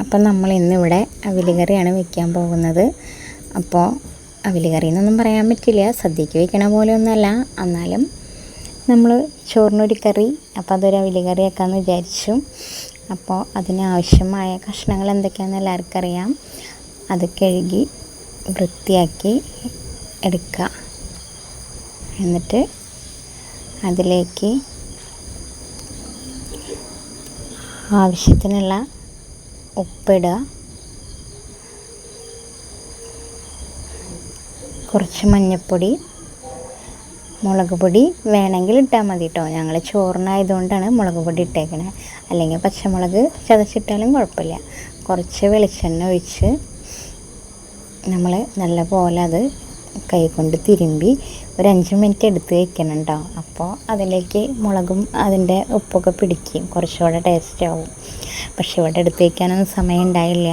അപ്പം നമ്മൾ ഇന്നിവിടെ അവിൽ കറിയാണ് വെക്കാൻ പോകുന്നത്. അപ്പോൾ അവിൽ കറി എന്നൊന്നും പറയാൻ പറ്റില്ല, സദ്യക്ക് വെക്കണ പോലെയൊന്നുമല്ല. എന്നാലും നമ്മൾ ചോറിനൊരു കറി, അപ്പോൾ അതൊരു അവിൽ കറി വെക്കാമെന്ന് വിചാരിച്ചു. അപ്പോൾ അതിനാവശ്യമായ കഷ്ണങ്ങൾ എന്തൊക്കെയാണെന്ന് എല്ലാവർക്കും അറിയാം. അത് കഴുകി വൃത്തിയാക്കി എടുക്കുക. എന്നിട്ട് അതിലേക്ക് ആവശ്യത്തിനുള്ള ഉപ്പിടുക, കുറച്ച് മഞ്ഞൾപ്പൊടി, മുളക് പൊടി വേണമെങ്കിൽ ഇട്ടാൽ മതി കേട്ടോ. ഞങ്ങൾ ചോറിനായതുകൊണ്ടാണ് മുളക് പൊടി ഇട്ടേക്കണേ, അല്ലെങ്കിൽ പച്ചമുളക് ചതച്ചിട്ടാലും കുഴപ്പമില്ല. കുറച്ച് വെളിച്ചെണ്ണ ഒഴിച്ച് നമ്മൾ നല്ലപോലെ അത് കൈകൊണ്ട് തിരുമ്പി ഒരു 5 മിനിറ്റ് എടുത്ത് വയ്ക്കണം കേട്ടോ. അപ്പോൾ അതിലേക്ക് മുളകും അതിൻ്റെ ഉപ്പൊക്കെ പിടിക്കും, കുറച്ചുകൂടെ ടേസ്റ്റ് ആവും. പക്ഷെ ഇവിടെ എടുത്ത് വയ്ക്കാനൊന്നും സമയം ഉണ്ടായില്ല.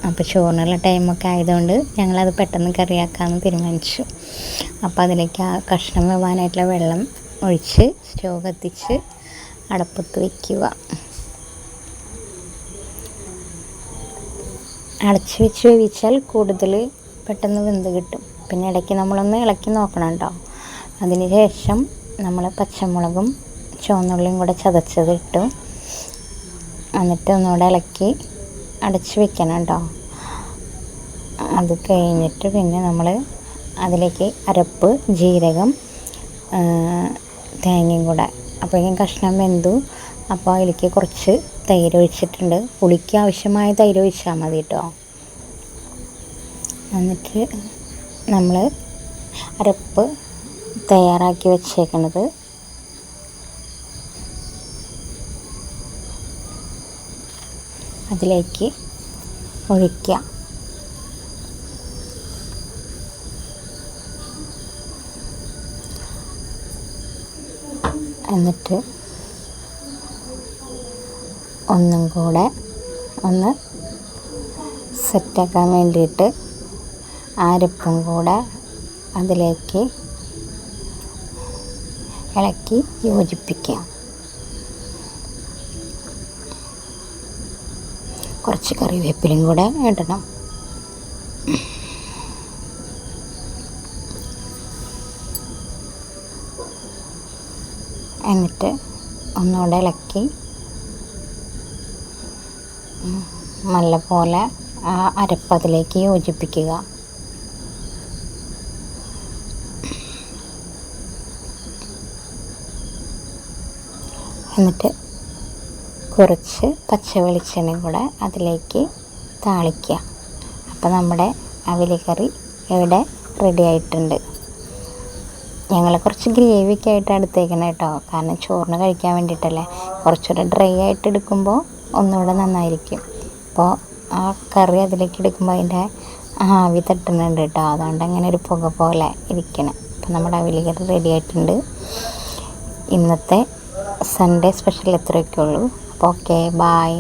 അപ്പോൾ ചോറിനുള്ള ടൈമൊക്കെ ആയതുകൊണ്ട് ഞങ്ങളത് പെട്ടെന്ന് കറിയാക്കാമെന്ന് തീരുമാനിച്ചു. അപ്പോൾ അതിലേക്ക് ആ കഷ്ണം വെവാനായിട്ടുള്ള വെള്ളം ഒഴിച്ച് സ്റ്റവ് കത്തിച്ച് അടപ്പത്ത് വയ്ക്കുക. അടച്ച് വെച്ച് വേവിച്ചാൽ കൂടുതൽ പെട്ടെന്ന് വെന്ത് കിട്ടും. പിന്നെ ഇടയ്ക്ക് നമ്മളൊന്ന് ഇളക്കി നോക്കണം കേട്ടോ. അതിന് ശേഷം നമ്മൾ പച്ചമുളകും ചുവന്നുള്ളിയും കൂടെ ചതച്ചതിട്ടു. എന്നിട്ട് ഒന്നുകൂടെ ഇളക്കി അടച്ച് വെക്കണം കേട്ടോ. അത് കഴിഞ്ഞിട്ട് പിന്നെ നമ്മൾ അതിലേക്ക് അരപ്പ്, ജീരകം, തേങ്ങയും കൂടെ. അപ്പോഴേക്കും കഷ്ണം വെന്തു. അപ്പോൾ അതിലേക്ക് കുറച്ച് തൈര് ഒഴിച്ചിട്ടുണ്ട്. പുളിക്ക് ആവശ്യമായ തൈര് ഒഴിച്ചാൽ മതി കേട്ടോ. എന്നിട്ട് നമ്മൾ അരപ്പ് തയ്യാറാക്കി വെച്ചേക്കണത് അതിലേക്ക് ഒഴിക്കുക. എന്നിട്ട് ഒന്നും കൂടെ ഒന്ന് സെറ്റാക്കാൻ വേണ്ടിയിട്ട് അരപ്പും കൂടെ അതിലേക്ക് ഇളക്കി യോജിപ്പിക്കുക. കുറച്ച് കറിവേപ്പിലയും കൂടെ ഇടണം. എന്നിട്ട് ഒന്നുകൂടെ ഇളക്കി നല്ലപോലെ ആ അരപ്പ് അതിലേക്ക് യോജിപ്പിക്കുക. എന്നിട്ട് കുറച്ച് പച്ച വെളിച്ചെണ്ണയും കൂടെ അതിലേക്ക് താളിക്കുക. അപ്പോൾ നമ്മുടെ അവിൽ കറി ഇവിടെ റെഡി ആയിട്ടുണ്ട്. ഞങ്ങൾ കുറച്ച് ഗ്രേവിയൊക്കെ ആയിട്ട് എടുത്തേക്കണം കേട്ടോ, കാരണം ചോറിന് കഴിക്കാൻ വേണ്ടിയിട്ടല്ലേ. കുറച്ചുകൂടെ ഡ്രൈ ആയിട്ട് എടുക്കുമ്പോൾ ഒന്നുകൂടെ നന്നായിരിക്കും. അപ്പോൾ ആ കറി അതിലേക്ക് എടുക്കുമ്പോൾ അതിൻ്റെ ആവി തട്ടുന്നുണ്ട് കേട്ടോ, അതുകൊണ്ട് അങ്ങനെ ഒരു പുക പോലെ ഇരിക്കണം. അപ്പോൾ നമ്മുടെ അവിൽ കറി റെഡി ആയിട്ടുണ്ട്. ഇന്നത്തെ സൺഡേ സ്പെഷ്യൽ ഇത്രയൊക്കെ ഉള്ളൂ. അപ്പോൾ ഓക്കെ, ബായ്.